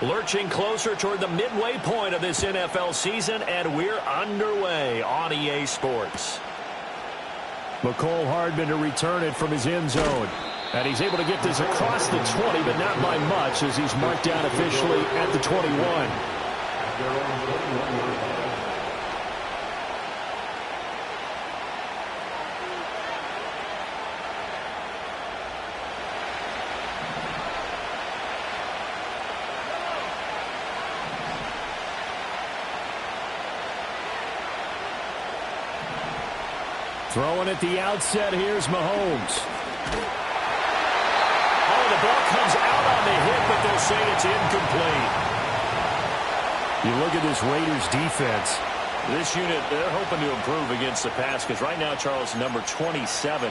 Lurching closer toward the midway point of this NFL season, and we're underway on EA Sports. McCole Hardman to return it from his end zone. And he's able to get this across the 20, but not by much, as he's marked down officially at the 21. Throwing at the outset, here's Mahomes. Oh, the ball comes out on the hit, but they'll say it's incomplete. You look at this Raiders defense. This unit, they're hoping to improve against the pass, because right now, Charles, number 27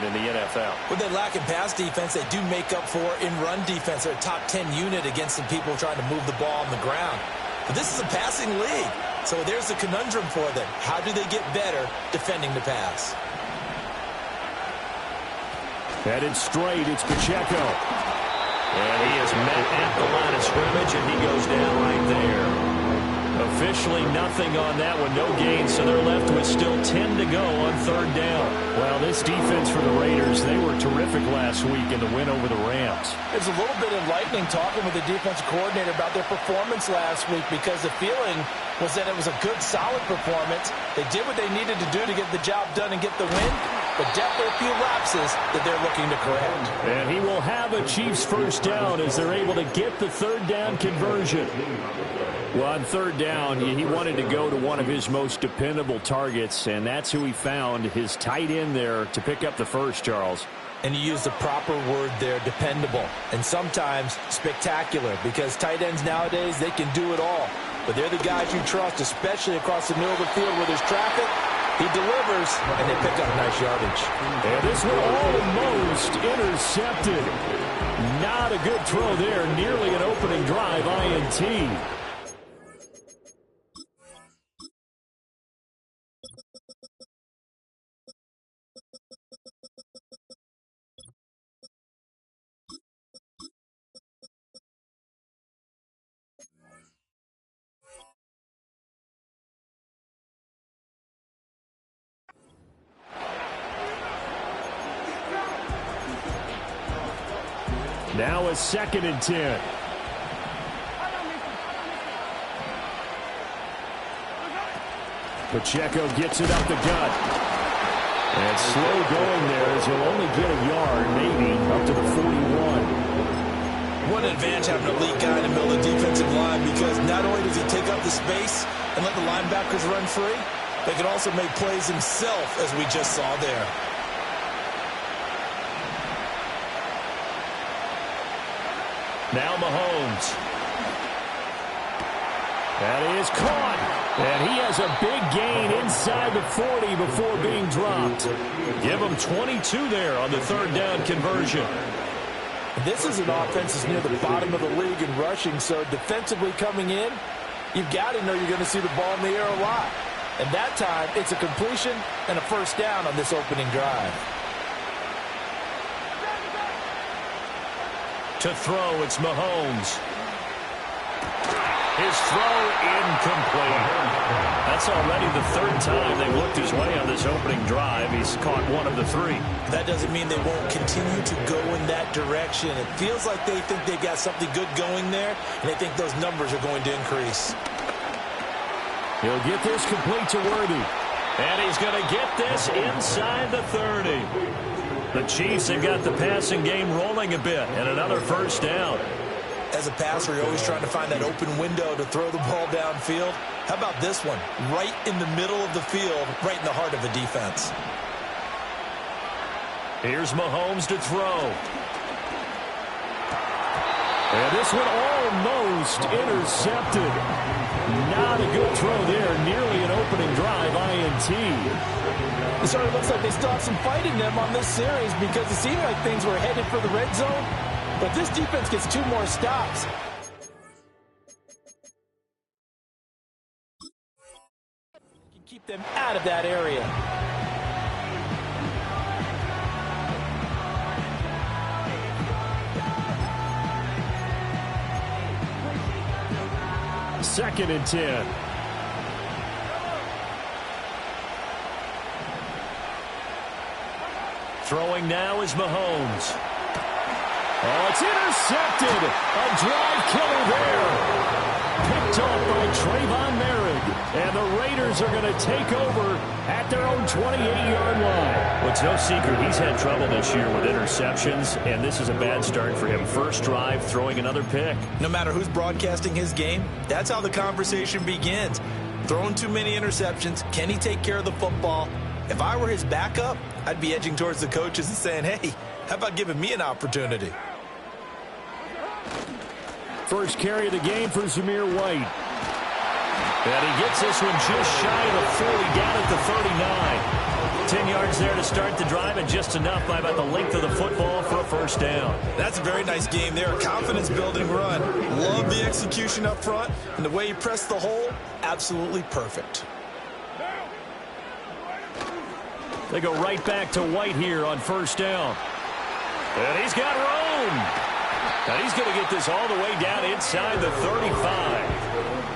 in the NFL. When they lack in pass defense, they do make up for in run defense. They're a top 10 unit against the people trying to move the ball on the ground. But this is a passing league, so there's a conundrum for them. How do they get better defending the pass? Headed straight, it's Pacheco. And he is met at the line of scrimmage, and he goes down right there. Officially nothing on that one, no gain, so they're left with still 10 to go on third down. Well, this defense for the Raiders, they were terrific last week in the win over the Rams. It's a little bit enlightening talking with the defensive coordinator about their performance last week, because the feeling was that it was a good, solid performance. They did what they needed to do to get the job done and get the win, but definitely a few lapses that they're looking to correct. And he will have a Chiefs first down as they're able to get the third down conversion. Well, on third down, he wanted to go to one of his most dependable targets, and that's who he found, his tight end there, to pick up the first, Charles. And you use the proper word there, dependable, and sometimes spectacular, because tight ends nowadays, they can do it all. But they're the guys you trust, especially across the middle of the field where there's traffic. He delivers, and they pick up nice yardage. And this one almost intercepted. Not a good throw there. Nearly an opening drive, INT. Now a 2nd and 10. Pacheco gets it up the gut. And slow going there as he'll only get a yard, maybe, up to the 41. What an advantage having a elite guy in the middle of the defensive line, because not only does he take up the space and let the linebackers run free, but he can also make plays himself, as we just saw there. Now Mahomes. That is caught. And he has a big gain inside the 40 before being dropped. Give him 22 there on the third down conversion. This is an offense that's near the bottom of the league in rushing, so defensively coming in, you've got to know you're going to see the ball in the air a lot. And that time, it's a completion and a first down on this opening drive. To throw, it's Mahomes. His throw incomplete. That's already the third time they've looked his way on this opening drive. He's caught one of the 3. That doesn't mean they won't continue to go in that direction. It feels like they think they've got something good going there, and they think those numbers are going to increase. He'll get this complete to Worthy. And he's going to get this inside the 30. The Chiefs have got the passing game rolling a bit, and another first down. As a passer, you're always trying to find that open window to throw the ball downfield. How about this one? Right in the middle of the field, right in the heart of the defense. Here's Mahomes to throw. And this one almost intercepted. Not a good throw there. Nearly an opening drive, INT. It sort of looks like they still have some fight in them on this series, because it seemed like things were headed for the red zone. But this defense gets 2 more stops. Can keep them out of that area. 2nd and 10. Throwing now is Mahomes. Oh, it's intercepted. A drive killer there. Picked off by Trayvon Merrick. And the Raiders are going to take over at their own 28-yard line. Well, it's no secret he's had trouble this year with interceptions, and this is a bad start for him. First drive, throwing another pick. No matter who's broadcasting his game, that's how the conversation begins. Throwing too many interceptions, can he take care of the football? If I were his backup, I'd be edging towards the coaches and saying, hey, how about giving me an opportunity? First carry of the game for Zamir White. And he gets this one just shy of the 40, down at the 39. 10 yards there to start the drive, and just enough by about the length of the football for a first down. That's a very nice game there. Confidence-building run. Love the execution up front, and the way he pressed the hole, absolutely perfect. They go right back to White here on first down. And he's got room. Now he's going to get this all the way down inside the 35.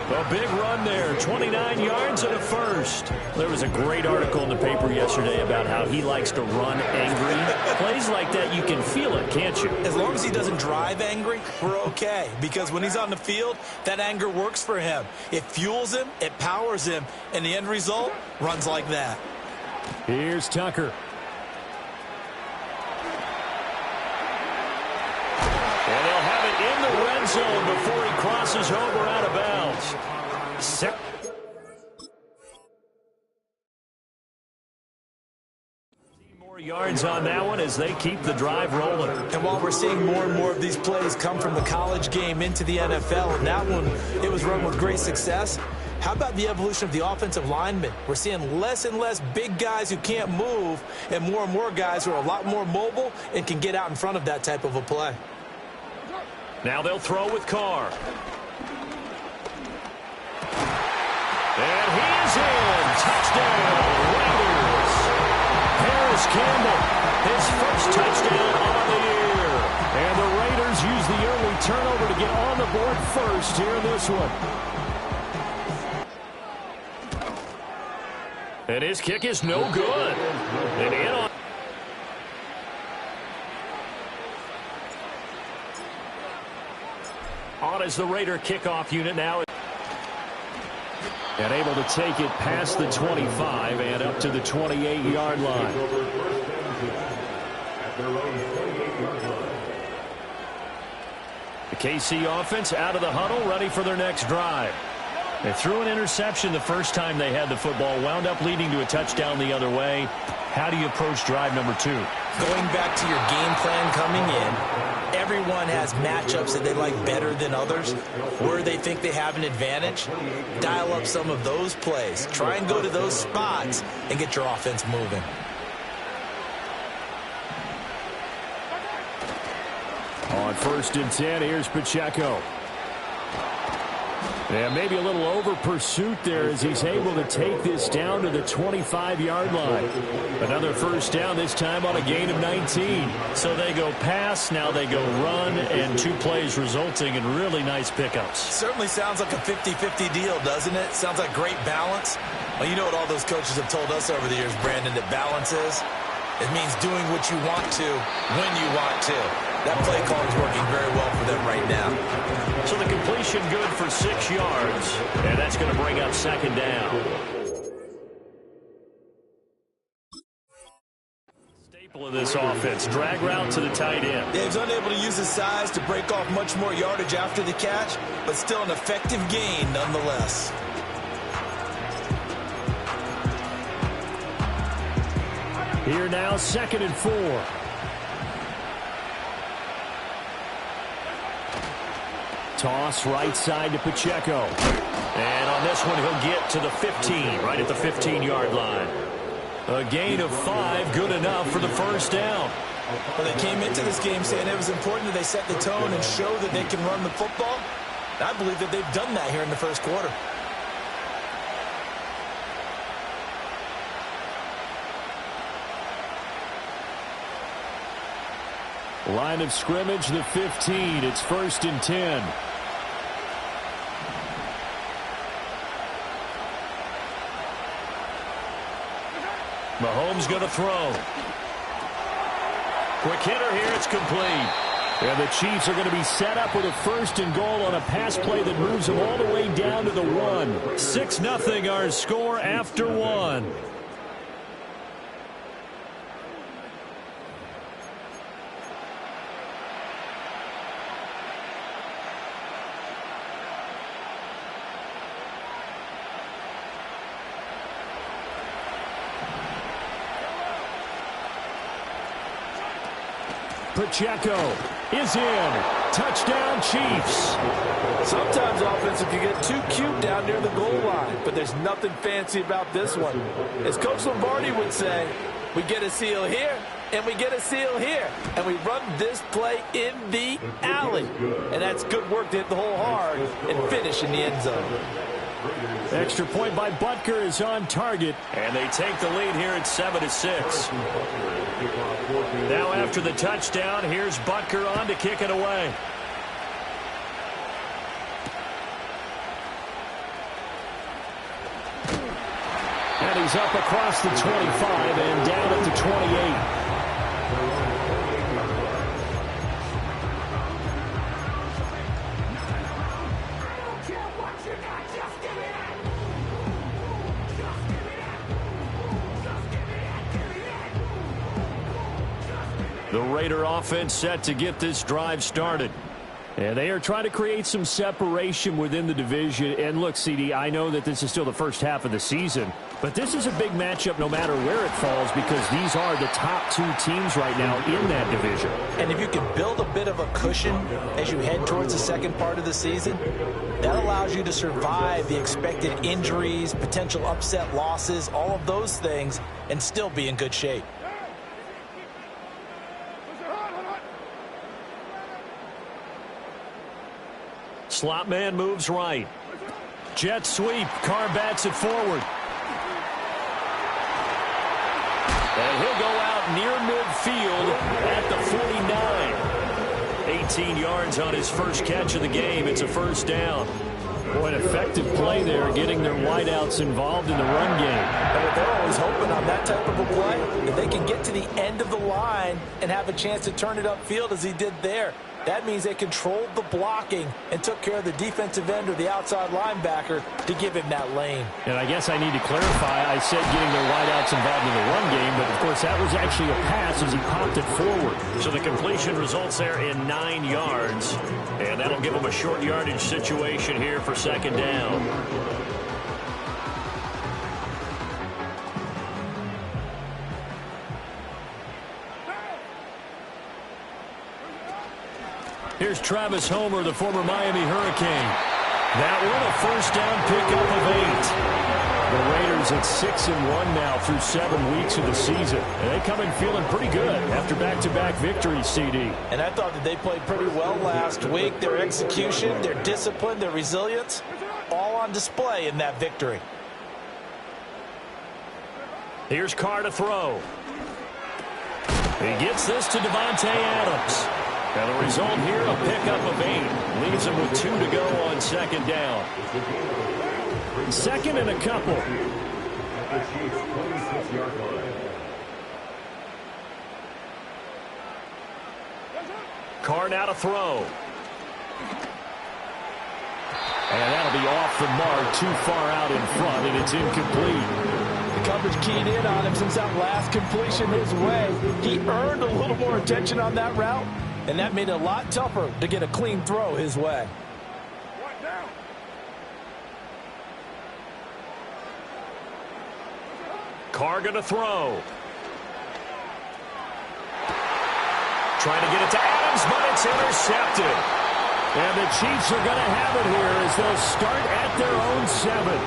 A big run there, 29 yards and a first. There was a great article in the paper yesterday about how he likes to run angry. Plays like that, you can feel it, can't you? As long as he doesn't drive angry, we're okay. Because when he's on the field, that anger works for him. It fuels him, it powers him, and the end result runs like that. Here's Tucker. And they'll have it in the red zone before he crosses over out of bounds. More yards on that one as they keep the drive rolling. And while we're seeing more and more of these plays come from the college game into the NFL, and that one, it was run with great success. How about the evolution of the offensive linemen? We're seeing less and less big guys who can't move and more guys who are a lot more mobile and can get out in front of that type of a play. Now they'll throw with Carr. And he is in. Touchdown, Raiders. Paris Campbell, his first touchdown on the year. And the Raiders use the early turnover to get on the board first here in this one. And his kick is no good. And in on. On as the Raider kickoff unit now. And able to take it past the 25 and up to the 28-yard line. The KC offense out of the huddle, ready for their next drive. They threw an interception the first time they had the football, wound up leading to a touchdown the other way. How do you approach drive number 2? Going back to your game plan coming in, everyone has matchups that they like better than others, where they think they have an advantage. Dial up some of those plays. Try and go to those spots and get your offense moving. On 1st and 10, here's Pacheco. And maybe a little over pursuit there as he's able to take this down to the 25-yard line. Another first down, this time on a gain of 19. So they go pass, now they go run, and 2 plays resulting in really nice pickups. Certainly sounds like a 50-50 deal, doesn't it? Sounds like great balance. Well, you know what all those coaches have told us over the years, Brandon, that balance is? It means doing what you want to, when you want to. That play call is working very well for them right now. So the completion good for 6 yards, and that's going to bring up 2nd down. Staple of this offense, drag route to the tight end. Dave's unable to use his size to break off much more yardage after the catch, but still an effective gain nonetheless. Here now, 2nd and 4. Toss right side to Pacheco. And on this one, he'll get to the 15, right at the 15-yard line. A gain of 5, good enough for the first down. Well, they came into this game saying it was important that they set the tone and show that they can run the football. I believe that they've done that here in the first quarter. Line of scrimmage, the 15. It's 1st and 10. Mahomes going to throw. Quick hitter here. It's complete. And the Chiefs are going to be set up with a 1st and goal on a pass play that moves them all the way down to the 1. 6-0 our score after 1. Pacheco is in. Touchdown, Chiefs. Sometimes offense, if you get too cute down near the goal line, but there's nothing fancy about this one. As Coach Lombardi would say, we get a seal here, and we get a seal here, and we run this play in the alley. And that's good work to hit the hole hard and finish in the end zone. Extra point by Butker is on target, and they take the lead here at 7-6. Now after the touchdown, here's Butker on to kick it away. And he's up across the 25 and down at the 28. The Raider offense set to get this drive started. And they are trying to create some separation within the division. And look, CD, I know that this is still the first half of the season, but this is a big matchup no matter where it falls because these are the top 2 teams right now in that division. And if you can build a bit of a cushion as you head towards the second part of the season, that allows you to survive the expected injuries, potential upset losses, all of those things, and still be in good shape. Slot man moves right. Jet sweep. Carr bats it forward. And he'll go out near midfield at the 49. 18 yards on his first catch of the game. It's a first down. Boy, an effective play there, getting their wideouts involved in the run game. And what they're always hoping on that type of a play, if they can get to the end of the line and have a chance to turn it upfield as he did there. That means they controlled the blocking and took care of the defensive end or the outside linebacker to give him that lane. And I guess I need to clarify, I said getting their wideouts involved in the run game, but of course that was actually a pass as he popped it forward. So the completion results there in 9 yards, and that'll give them a short yardage situation here for second down. Here's Travis Homer, the former Miami Hurricane. That one, a first down pickup of 8. The Raiders at 6-1 now through 7 weeks of the season. And they come in feeling pretty good after back-to-back victories, CD. And I thought that they played pretty well last week. Their execution, their discipline, their resilience, all on display in that victory. Here's Carr to throw. He gets this to Devontae Adams. And the result here, a pickup of 8. Leaves him with 2 to go on second down. Second and a couple. Carr now to throw. And that'll be off the mark, too far out in front, and it's incomplete. The coverage keyed in on him since that last completion his way. He earned a little more attention on that route, and that made it a lot tougher to get a clean throw his way. Carr going to throw. Trying to get it to Adams, but it's intercepted. And the Chiefs are going to have it here as they'll start at their own 7.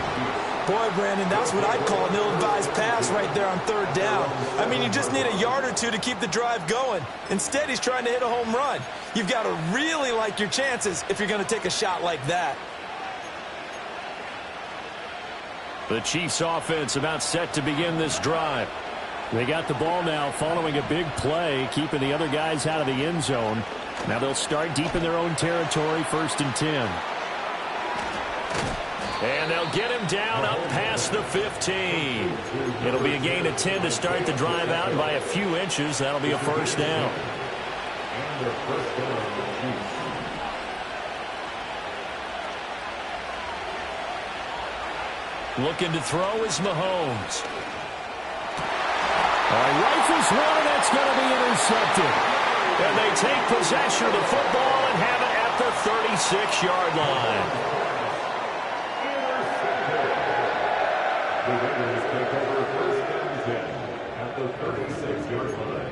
Boy, Brandon, that's what I'd call an ill-advised pass right there on third down. I mean, you just need a yard or two to keep the drive going. Instead, he's trying to hit a home run. You've got to really like your chances if you're going to take a shot like that. The Chiefs offense about set to begin this drive. They got the ball now following a big play, keeping the other guys out of the end zone. Now they'll start deep in their own territory, 1st and 10. And they'll get him down up past the 15. It'll be a gain of 10 to start the drive out by a few inches. That'll be a first down. Looking to throw is Mahomes. Rifles one, and that's going to be intercepted. And they take possession of the football and have it at the 36-yard line. The Raiders take over first and 10 at the 36-yard line.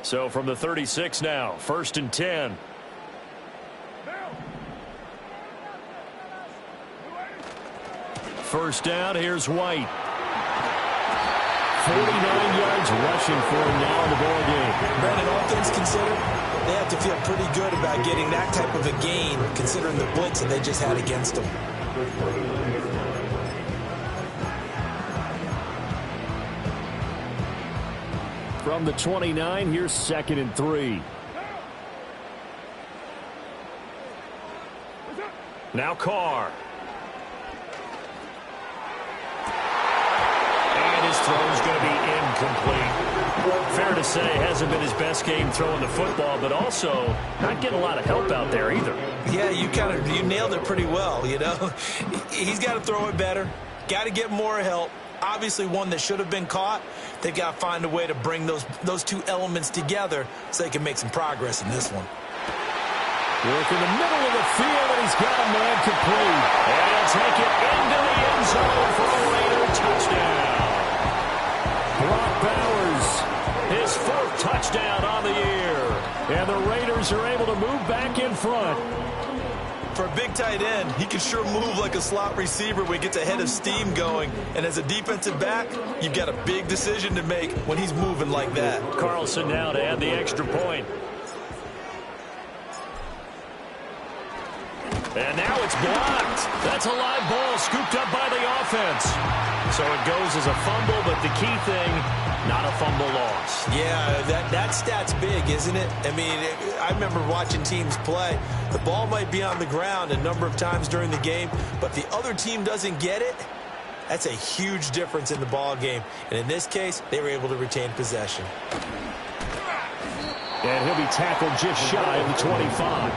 So from the 36 now, first and 10. First down, here's White. 49 yards rushing for him now in the ball game. Brandon, all things considered, they have to feel pretty good about getting that type of a gain, considering the blitz that they just had against them. From the 29, here's second and 3. Now Carr. And his throw is going to be incomplete. Fair to say, hasn't been his best game throwing the football, but also not getting a lot of help out there either. Yeah, you nailed it pretty well, you know. He's got to throw it better, got to get more help. Obviously one that should have been caught. They've got to find a way to bring those two elements together so they can make some progress in this one. Work in the middle of the field, and he's got a man complete. And he'll take it into the end zone for a Raider touchdown. Brock Bowers, his 4th touchdown on the year. And the Raiders are able to move back in front. For a big tight end, he can sure move like a slot receiver when he gets a head of steam going. And as a defensive back, you've got a big decision to make when he's moving like that. Carlson now to add the extra point. And now it's blocked. That's a live ball scooped up by the offense. So it goes as a fumble, but the key thing, not a fumble loss. Yeah, that stat's big, isn't it? I mean, I remember watching teams play. The ball might be on the ground a number of times during the game, but the other team doesn't get it. That's a huge difference in the ball game. And in this case, they were able to retain possession. And he'll be tackled just shy of the 25.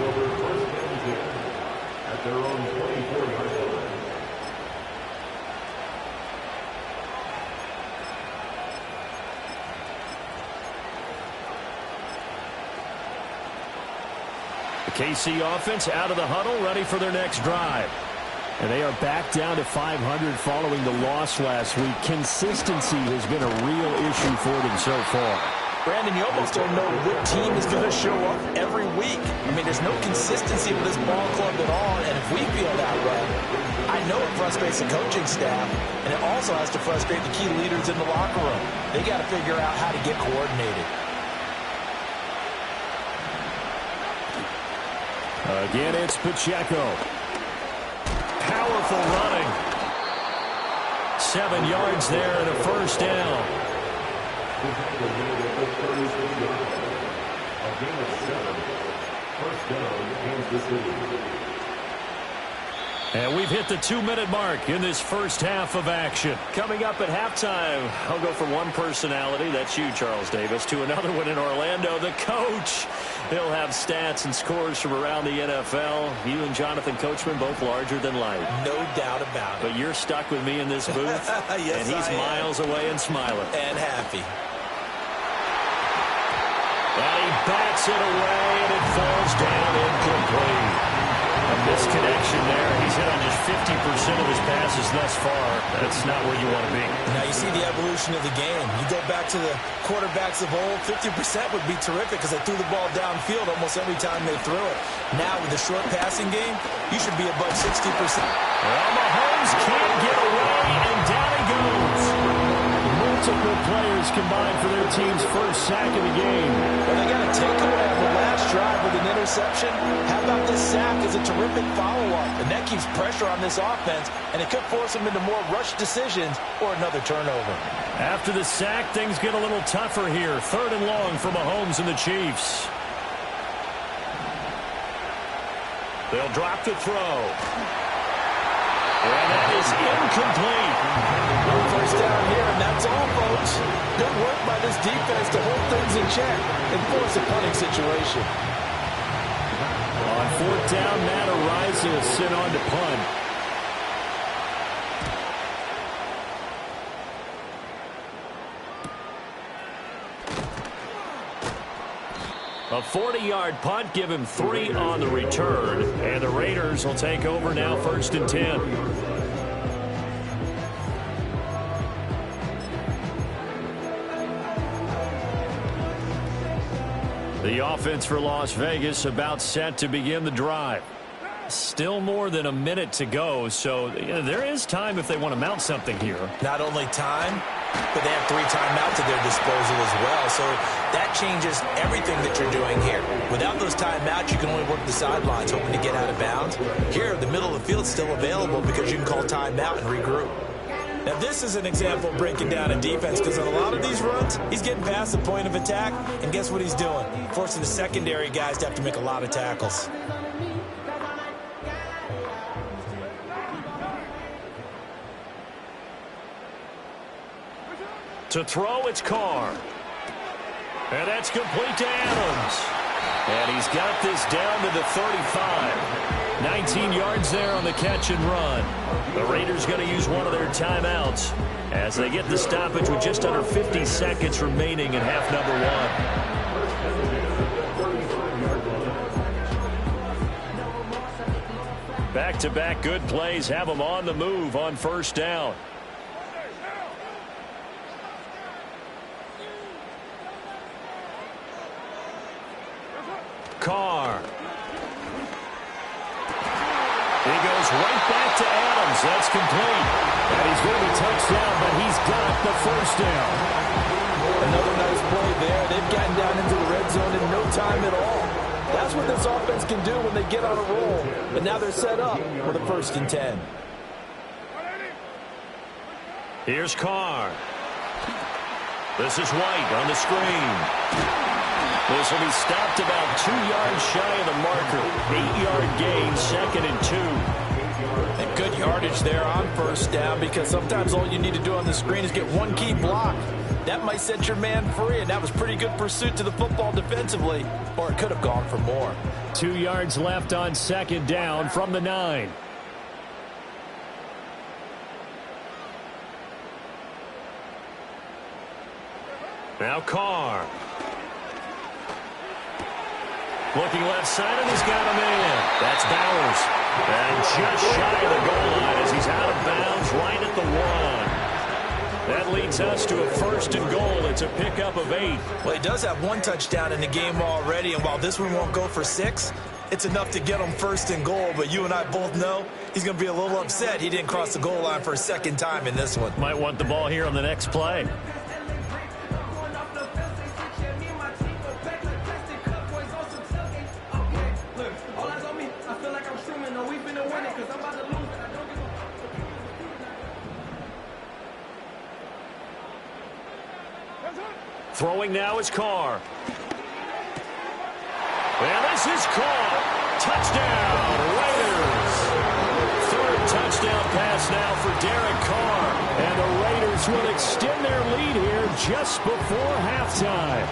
Over first and 10 at their own 24-yard line. The KC offense out of the huddle, ready for their next drive. And they are back down to 500 following the loss last week. Consistency has been a real issue for them so far. Brandon, you almost don't know what team is going to show up every week. I mean, there's no consistency with this ball club at all, and if we feel that way, I know it frustrates the coaching staff, and it also has to frustrate the key leaders in the locker room. They got to figure out how to get coordinated. Again, it's Pacheco. Powerful running. 7 yards there and a first down. A gain of 7. First down, Kansas City. And we've hit the 2-minute mark in this first half of action. Coming up at halftime, I'll go from one personality, that's you, Charles Davis, to another one in Orlando, the coach. He'll have stats and scores from around the NFL. You and Jonathan Coachman, both larger than life. No doubt about it. But you're stuck with me in this booth, yes, and he's miles away and smiling. And happy. And he bats it away, and it falls down incomplete. A misconnection there. He's hit on just 50% of his passes thus far. That's not where you want to be. Now you see the evolution of the game. You go back to the quarterbacks of old, 50% would be terrific because they threw the ball downfield almost every time they threw it. Now with the short passing game, you should be above 60%. Well, Mahomes can't get away, and down he goes. Multiple players combined for their team's first sack of the game. Well, they got a takeaway on the last drive with an interception. How about this sack as a terrific follow-up? And that keeps pressure on this offense, and it could force them into more rush decisions or another turnover. After the sack, things get a little tougher here. 3rd and long for Mahomes and the Chiefs. They'll drop the throw. And that is incomplete. No first down here, and that's all, folks. Good work by this defense to hold things in check and force a punting situation. On 4th down, Matt Araiza is sent on to punt. A 40-yard punt, give him 3 on the return. And the Raiders will take over now, 1st and 10. The offense for Las Vegas about set to begin the drive. Still more than a minute to go, so there is time if they want to mount something here. Not only time, but they have 3 timeouts at their disposal as well. So that changes everything that you're doing here. Without those timeouts, you can only work the sidelines, hoping to get out of bounds. Here, the middle of the field's still available because you can call timeout and regroup. Now, this is an example of breaking down a defense because on a lot of these runs, he's getting past the point of attack, and guess what he's doing? Forcing the secondary guys to have to make a lot of tackles. To throw, it's Carr. And that's complete to Adams. And he's got this down to the 35. 19 yards there on the catch and run. The Raiders going to use one of their timeouts as they get the stoppage with just under 50 seconds remaining in half number 1. Back-to-back good plays have them on the move on 1st down. Carr. He goes right back to Adams. That's complete. And he's going to be touchdown, but he's got the 1st down. Another nice play there. They've gotten down into the red zone in no time at all. That's what this offense can do when they get on a roll. But now they're set up for the 1st and 10. Here's Carr. This is White on the screen. This will be stopped about 2 yards shy of the marker. 8-yard gain, 2nd and 2. And good yardage there on 1st down because sometimes all you need to do on the screen is get one key block. That might set your man free, and that was pretty good pursuit to the football defensively, or it could have gone for more. 2 yards left on 2nd down from the 9. Now Carr. Looking left side, and he's got a man. That's Bowers. And just shy of the goal line as he's out of bounds right at the 1. That leads us to a 1st and goal. It's a pickup of 8. Well, he does have 1 touchdown in the game already, and while this one won't go for 6, it's enough to get him 1st and goal. But you and I both know he's going to be a little upset he didn't cross the goal line for a 2nd time in this one. Might want the ball here on the next play. Throwing now is Carr. And this is Carr. Touchdown, Raiders. 3rd touchdown pass now for Derek Carr. And the Raiders will extend their lead here just before halftime.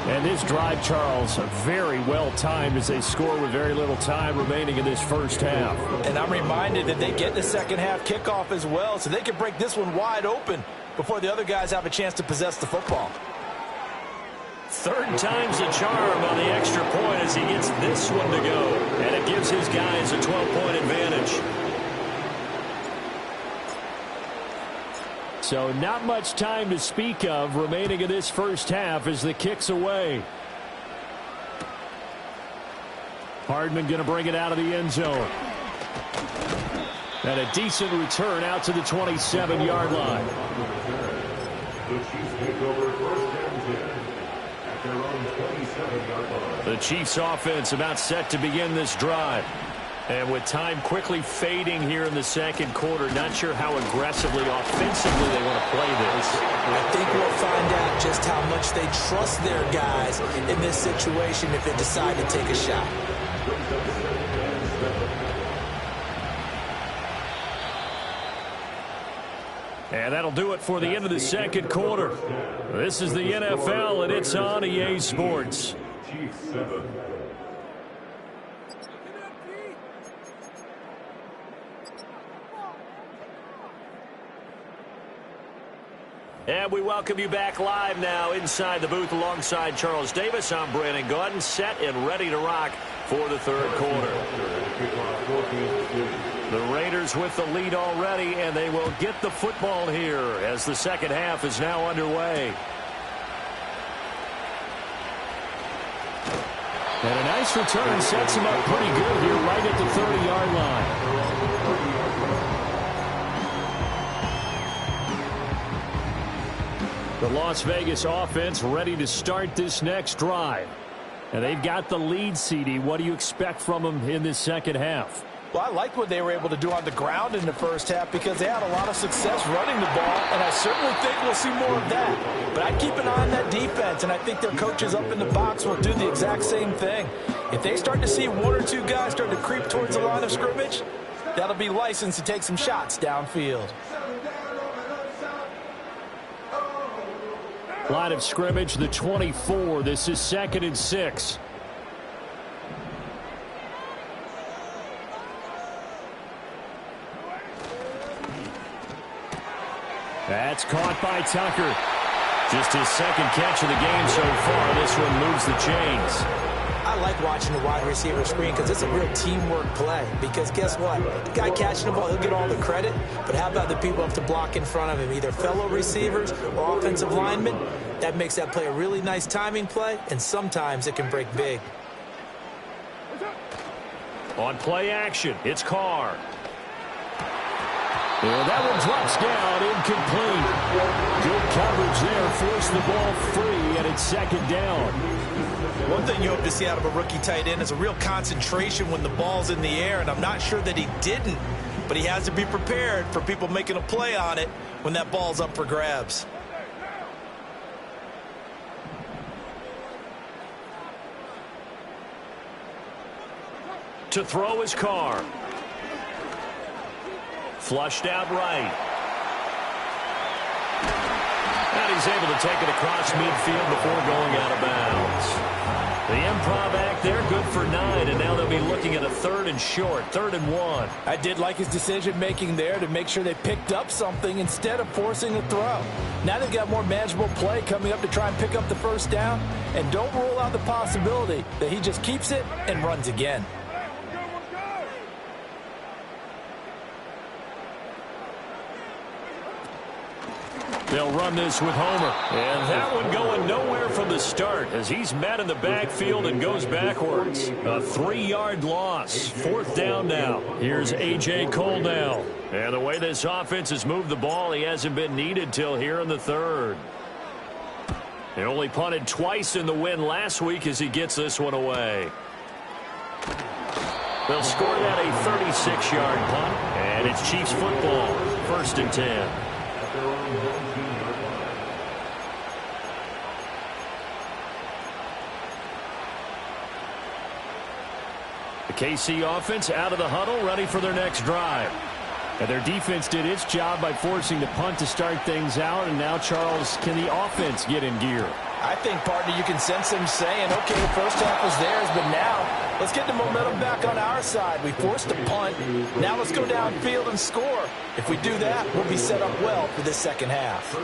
And this drive, Charles, very well timed as they score with very little time remaining in this 1st half. And I'm reminded that they get the 2nd half kickoff as well, so they can break this one wide open before the other guys have a chance to possess the football. 3rd time's the charm on the extra point as he gets this one to go. And it gives his guys a 12-point advantage. So not much time to speak of remaining in this 1st half as the kick's away. Hardman going to bring it out of the end zone. And a decent return out to the 27-yard line. The Chiefs take over first and 10 at their own 27-yard line. The Chiefs offense about set to begin this drive. And with time quickly fading here in the second quarter, not sure how aggressively, offensively they want to play this. I think we'll find out just how much they trust their guys in this situation if they decide to take a shot. And that'll do it for the end of the second quarter. This is the NFL, and it's on EA Sports. Chiefs 7. And we welcome you back live now inside the booth alongside Charles Davis. I'm Brandon Gaudin, set and ready to rock for the third quarter. The Raiders with the lead already, and they will get the football here as the second half is now underway. And a nice return sets him up pretty good here right at the 30-yard line. The Las Vegas offense ready to start this next drive. And they've got the lead, CD. What do you expect from them in this second half? Well, I liked what they were able to do on the ground in the first half because they had a lot of success running the ball, and I certainly think we'll see more of that. But I'd keep an eye on that defense, and I think their coaches up in the box will do the exact same thing. If they start to see one or two guys start to creep towards the line of scrimmage, that'll be licensed to take some shots downfield. Line of scrimmage, the 24. This is 2nd and 6. That's caught by Tucker. Just his second catch of the game so far. This one moves the chains. I like watching the wide receiver screen because it's a real teamwork play. Because guess what? The guy catching the ball, he'll get all the credit. But how about the people up to block in front of him, either fellow receivers or offensive linemen? That makes that play a really nice timing play, and sometimes it can break big. On play action, it's Carr. And that one drops down, incomplete. Good coverage there, forced the ball free, and it's 2nd down. One thing you hope to see out of a rookie tight end is a real concentration when the ball's in the air, and I'm not sure that he didn't, but he has to be prepared for people making a play on it when that ball's up for grabs. To throw his Carr. Flushed out right. And he's able to take it across midfield before going out of bounds. The improv act there, good for 9, and now they'll be looking at a 3rd and short, 3rd and 1. I did like his decision-making there to make sure they picked up something instead of forcing a throw. Now they've got more manageable play coming up to try and pick up the first down, and don't rule out the possibility that he just keeps it and runs again. They'll run this with Homer. And that one going nowhere from the start as he's met in the backfield and goes backwards. A 3-yard loss. 4th down now. Here's A.J. Cole now. And the way this offense has moved the ball, he hasn't been needed till here in the 3rd. He only punted twice in the win last week as he gets this one away. They'll score that a 36-yard punt. And it's Chiefs football. 1st and 10. The KC offense out of the huddle, ready for their next drive. And their defense did its job by forcing the punt to start things out. And now, Charles, can the offense get in gear? I think, partner, you can sense them saying, okay, the first half was theirs, but now let's get the momentum back on our side. We forced a punt. Now let's go downfield and score. If we do that, we'll be set up well for this second half.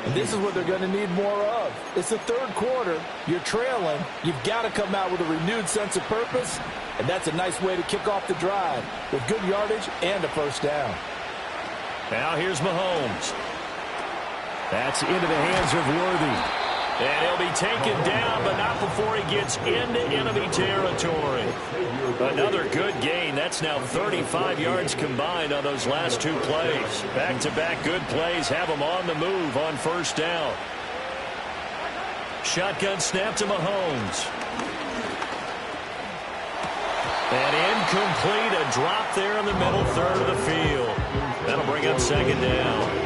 And this is what they're going to need more of. It's the 3rd quarter. You're trailing. You've got to come out with a renewed sense of purpose, and that's a nice way to kick off the drive with good yardage and a first down. Now here's Mahomes. That's into the hands of Worthy. And he'll be taken down, but not before he gets into enemy territory. Another good gain. That's now 35 yards combined on those last two plays. Back-to-back good plays have him on the move on first down. Shotgun snap to Mahomes. And incomplete, a drop there in the middle third of the field. That'll bring up second down.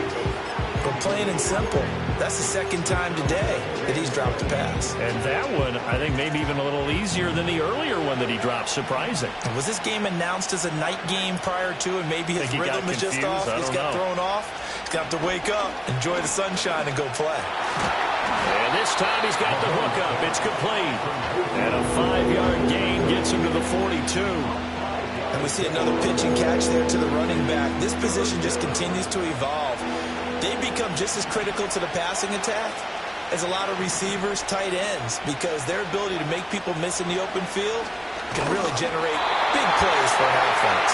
But plain and simple, that's the second time today that he's dropped a pass. And that one, I think, maybe even a little easier than the earlier one that he dropped. Surprising. And was this game announced as a night game prior to, and maybe his rhythm is just off? He's got thrown off. He's got to wake up, enjoy the sunshine, and go play. And this time he's got the hook up. It's complete. And a 5-yard gain gets him to the 42. And we see another pitch and catch there to the running back. This position just continues to evolve. They become just as critical to the passing attack as a lot of receivers, tight ends, because their ability to make people miss in the open field can really generate big plays for an offense.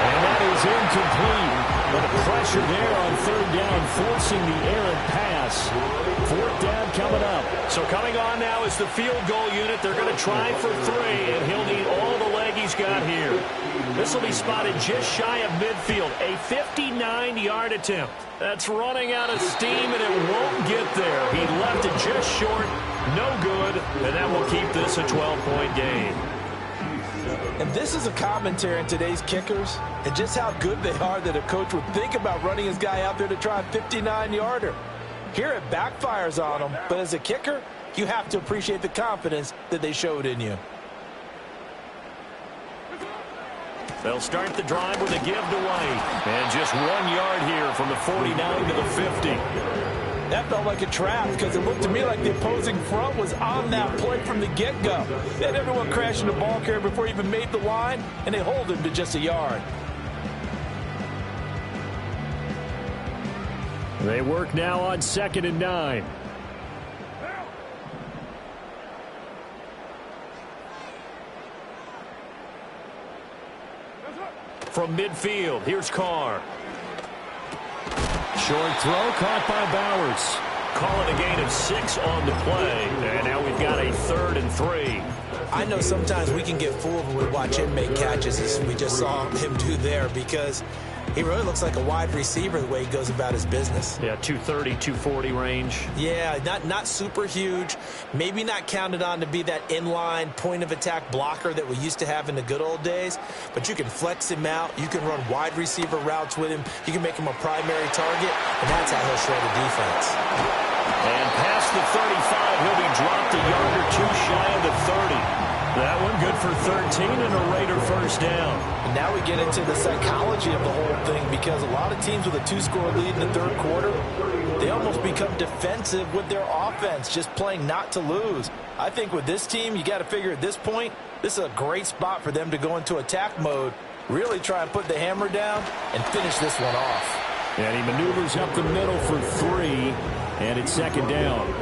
And that is incomplete. But the pressure there on third down, forcing the errant pass. Fourth down coming up. So coming on now is the field goal unit. They're going to try for 3, and he'll need all the leg he's got here. This will be spotted just shy of midfield. A 59-yard attempt. That's running out of steam, and it won't get there. He left it just short. No good, and that will keep this a 12-point game. And this is a commentary on today's kickers and just how good they are that a coach would think about running his guy out there to try a 59-yarder. Here it backfires on him, but as a kicker, you have to appreciate the confidence that they showed in you. They'll start the drive with a give to White. And just 1 yard here from the 49 to the 50. That felt like a trap because it looked to me like the opposing front was on that play from the get-go. They had everyone crashing the ball carrier before he even made the line, and they hold him to just a yard. They work now on 2nd and 9. From midfield, here's Carr. Short throw caught by Bowers. Call it a gain of 6 on the play. And now we've got a 3rd and 3. I know sometimes we can get fooled when we watch him make catches as we just saw him do there because he really looks like a wide receiver the way he goes about his business. Yeah, 230, 240 range. Yeah, not super huge. Maybe not counted on to be that inline point-of-attack blocker that we used to have in the good old days. But you can flex him out. You can run wide receiver routes with him. You can make him a primary target, and that's how he'll shred a defense. And past the 35, he'll be dropped a yard or 2 shy of the 30. That one good for 13 and a Raider first down. And now we get into the psychology of the whole thing because a lot of teams with a 2-score lead in the third quarter, they almost become defensive with their offense, just playing not to lose. I think with this team, you got to figure at this point, this is a great spot for them to go into attack mode, really try and put the hammer down and finish this one off. And he maneuvers up the middle for 3, and it's 2nd down.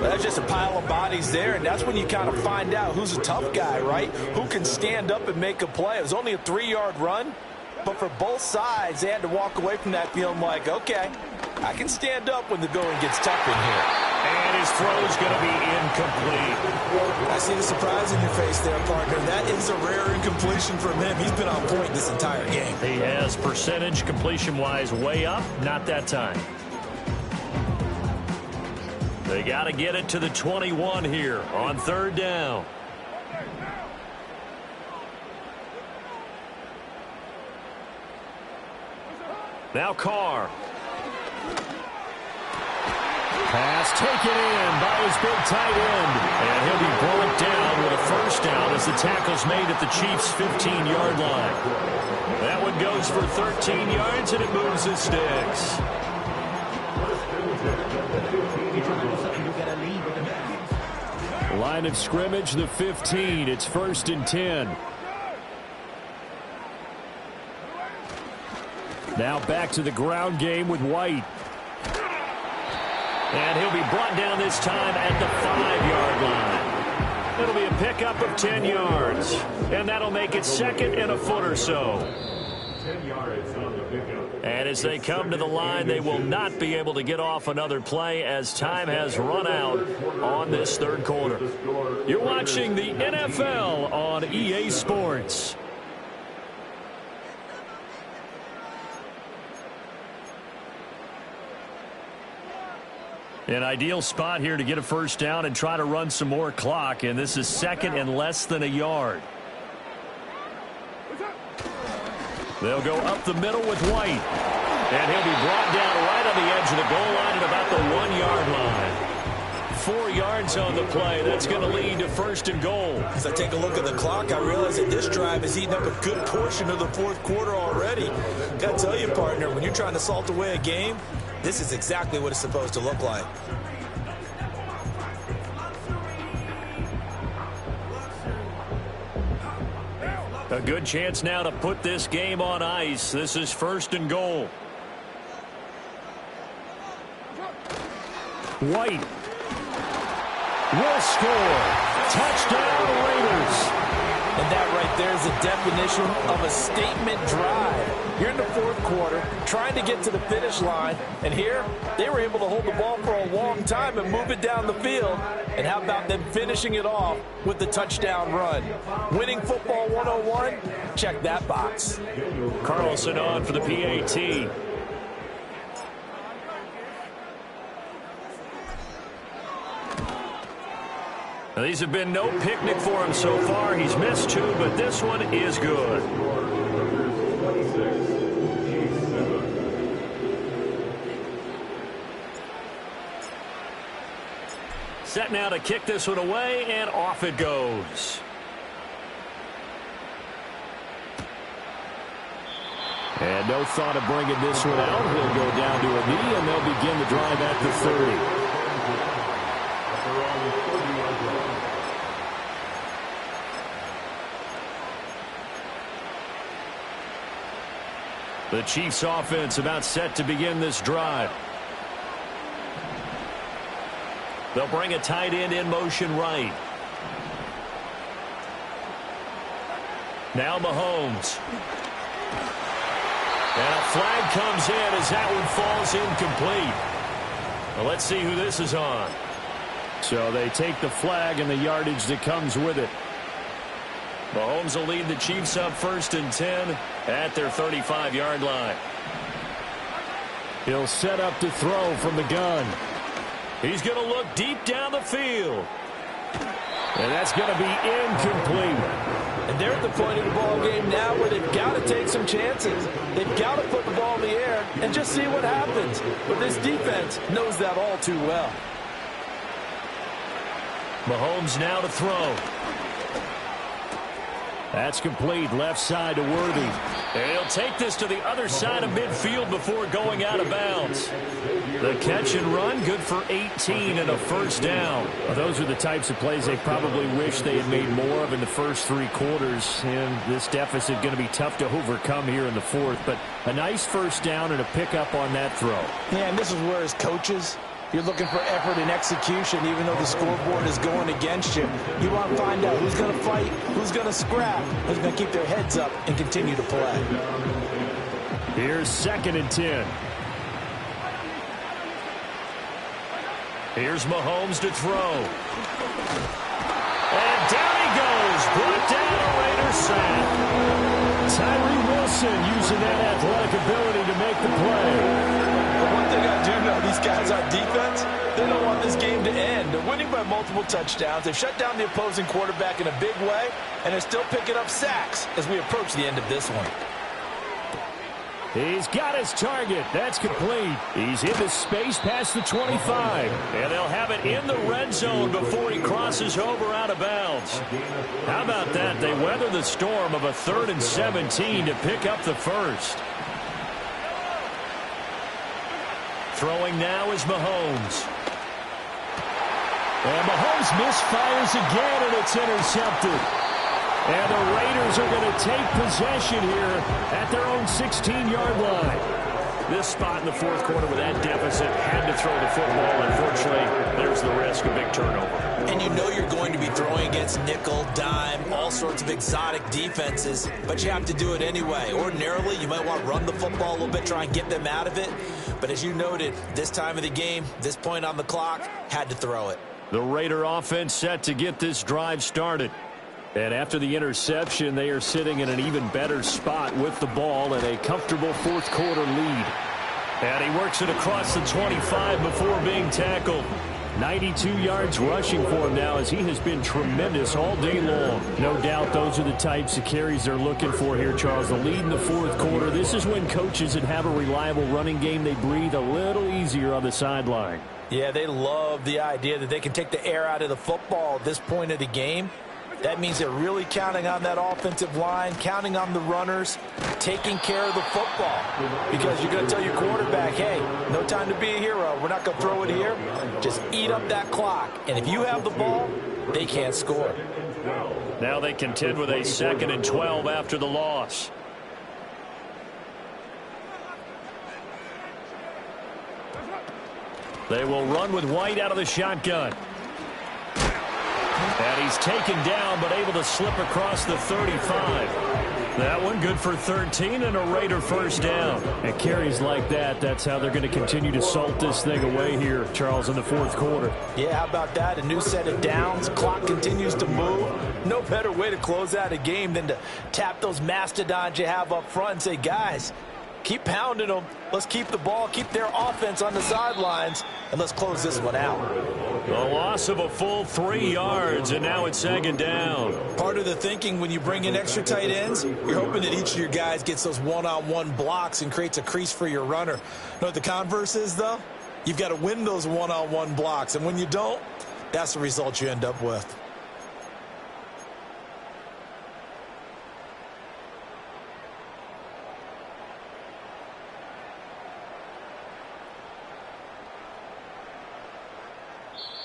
Well, that's just a pile of bodies there, and that's when you kind of find out who's a tough guy, right? Who can stand up and make a play. It was only a 3-yard run, but for both sides, they had to walk away from that feeling like, okay, I can stand up when the going gets tough in here. And his throw's going to be incomplete. I see the surprise in your face there, partner. That is a rare incompletion from him. He's been on point this entire game. He has percentage completion-wise way up, not that time. They got to get it to the 21 here on 3rd down. Now Carr. Pass taken in by his big tight end. And he'll be brought down with a first down as the tackle's made at the Chiefs' 15-yard line. That one goes for 13 yards, and it moves the sticks. Line of scrimmage, the 15. It's 1st and 10. Now back to the ground game with White. And he'll be brought down this time at the 5-yard line. It'll be a pickup of 10 yards. And that'll make it 2nd and a foot or so. 10 yards on the pickup. And as they come to the line, they will not be able to get off another play as time has run out on this third quarter. You're watching the NFL on EA Sports. An ideal spot here to get a first down and try to run some more clock, and this is second and less than a yard. They'll go up the middle with White, and he'll be brought down right on the edge of the goal line at about the 1-yard line. 4 yards on the play. That's going to lead to first and goal. As I take a look at the clock, I realize that this drive has eaten up a good portion of the fourth quarter already. Got to tell you, partner, when you're trying to salt away a game, this is exactly what it's supposed to look like. A good chance now to put this game on ice. This is first and goal. White will score. Touchdown, Raiders. And that right there is a definition of a statement drive. You're in the fourth quarter, trying to get to the finish line, and here they were able to hold the ball for a long time and move it down the field. And how about them finishing it off with the touchdown run? Winning football 101, check that box. Carlson on for the PAT. Now, these have been no picnic for him so far. He's missed 2, but this one is good. Set now to kick this one away, and off it goes. And no thought of bringing this one out. He'll go down to a knee, and they'll begin the drive at the 30. The Chiefs offense about set to begin this drive. They'll bring a tight end in motion right. Now Mahomes. And a flag comes in as that one falls incomplete. Well, let's see who this is on. So they take the flag and the yardage that comes with it. Mahomes will lead the Chiefs up first and 10 at their 35-yard line. He'll set up to throw from the gun. He's going to look deep down the field. And that's going to be incomplete. And they're at the point of the ball game now where they've got to take some chances. They've got to put the ball in the air and just see what happens. But this defense knows that all too well. Mahomes now to throw. That's complete, left side to Worthy. And he'll take this to the other side of midfield before going out of bounds. The catch and run, good for 18 and a first down. Well, those are the types of plays they probably wish they had made more of in the first 3 quarters. And this deficit going to be tough to overcome here in the fourth. But a nice first down and a pickup on that throw. Yeah, and this is where as coaches, you're looking for effort and execution, even though the scoreboard is going against you. You want to find out who's going to fight, who's going to scrap, who's going to keep their heads up and continue to play. Here's second and 10. Here's Mahomes to throw. And down he goes. Brought down a Raiders sack. Tyree Wilson using that athletic ability to make the play. One thing I do know, these guys on defense, they don't want this game to end. They're winning by multiple touchdowns. They've shut down the opposing quarterback in a big way, and they're still picking up sacks as we approach the end of this one. He's got his target. That's complete. He's into space past the 25. And they'll have it in the red zone before he crosses over out of bounds. How about that? They weather the storm of a 3rd and 17 to pick up the first. Throwing now is Mahomes. And Mahomes misfires again, and it's intercepted. And the Raiders are going to take possession here at their own 16-yard line. this spot in the fourth quarter with that deficit, had to throw the football. Unfortunately, there's the risk of big turnover. And you know you're going to be throwing against nickel, dime, all sorts of exotic defenses, but you have to do it anyway. Ordinarily, you might want to run the football a little bit, try and get them out of it. But as you noted, this time of the game, this point on the clock, had to throw it. The Raider offense set to get this drive started. And after the interception, they are sitting in an even better spot with the ball and a comfortable fourth quarter lead. And he works it across the 25 before being tackled. 92 yards rushing for him now as he has been tremendous all day long. No doubt those are the types of carries they're looking for here, Charles. The lead in the fourth quarter. This is when coaches that have a reliable running game, they breathe a little easier on the sideline. Yeah, they love the idea that they can take the air out of the football at this point of the game. That means they're really counting on that offensive line, counting on the runners, taking care of the football. Because you're going to tell your quarterback, hey, no time to be a hero. We're not going to throw it here. Just eat up that clock. And if you have the ball, they can't score. Now they contend with a 2nd and 12 after the loss. They will run with White out of the shotgun. And he's taken down, but able to slip across the 35. That one good for 13 and a Raider first down. And carries like that, that's how they're going to continue to salt this thing away here, Charles, in the fourth quarter. Yeah, how about that? A new set of downs. Clock continues to move. No better way to close out a game than to tap those mastodons you have up front and say, guys, keep pounding them. Let's keep the ball, keep their offense on the sidelines, and let's close this one out. A loss of a full 3 yards, and now it's 2nd down. Part of the thinking when you bring in extra tight ends, you're hoping that each of your guys gets those one-on-one blocks and creates a crease for your runner. You know what the converse is, though? You've got to win those one-on-one blocks, and when you don't, that's the result you end up with.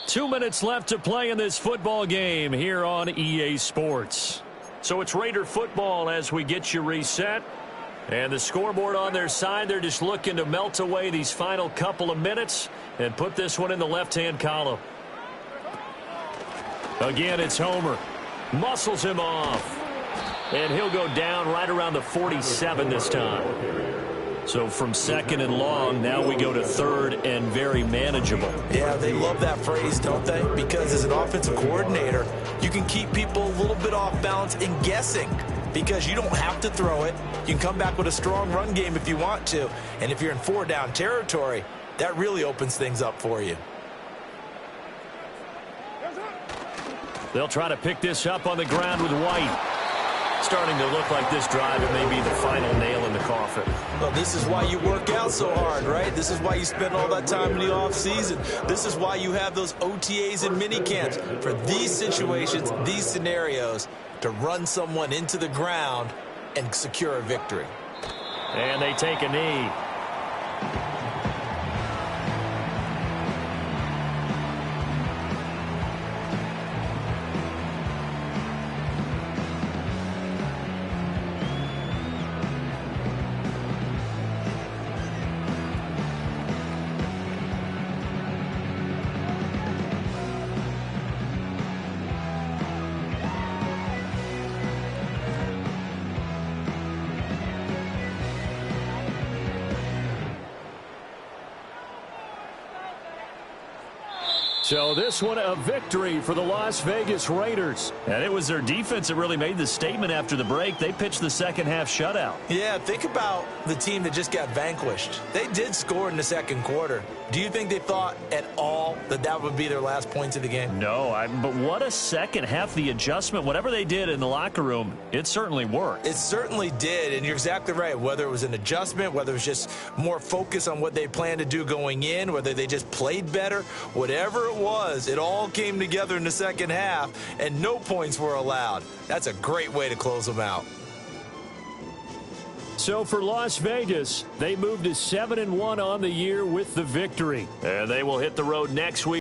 Two minutes left to play in this football game here on EA Sports. So it's Raider football as we get you reset. And the scoreboard on their side, they're just looking to melt away these final couple of minutes and put this one in the left-hand column. Again, it's Homer. Muscles him off. And he'll go down right around the 47 this time. So from 2nd and long, now we go to 3rd and very manageable. Yeah, they love that phrase, don't they? Because as an offensive coordinator, you can keep people a little bit off balance and guessing because you don't have to throw it. You can come back with a strong run game if you want to. And if you're in 4-down territory, that really opens things up for you. They'll try to pick this up on the ground with White. Starting to look like this drive, it may be the final nail in the coffin. Well, this is why you work out so hard, right? This is why you spend all that time in the offseason. This is why you have those OTAs and mini camps for these situations, these scenarios, to run someone into the ground and secure a victory. And they take a knee. So this one a victory for the Las Vegas Raiders. And it was their defense that really made the statement after the break. They pitched the second half shutout. Yeah, think about the team that just got vanquished. They did score in the second quarter. Do you think they thought at all that that would be their last points of the game? No, but what a second half. The adjustment, whatever they did in the locker room, it certainly worked. It certainly did, and you're exactly right. Whether it was an adjustment, whether it was just more focus on what they planned to do going in, whether they just played better, whatever it was, it all came together in the second half, and no points were allowed. That's a great way to close them out. So for Las Vegas, they moved to 7-1 on the year with the victory. And they will hit the road next week.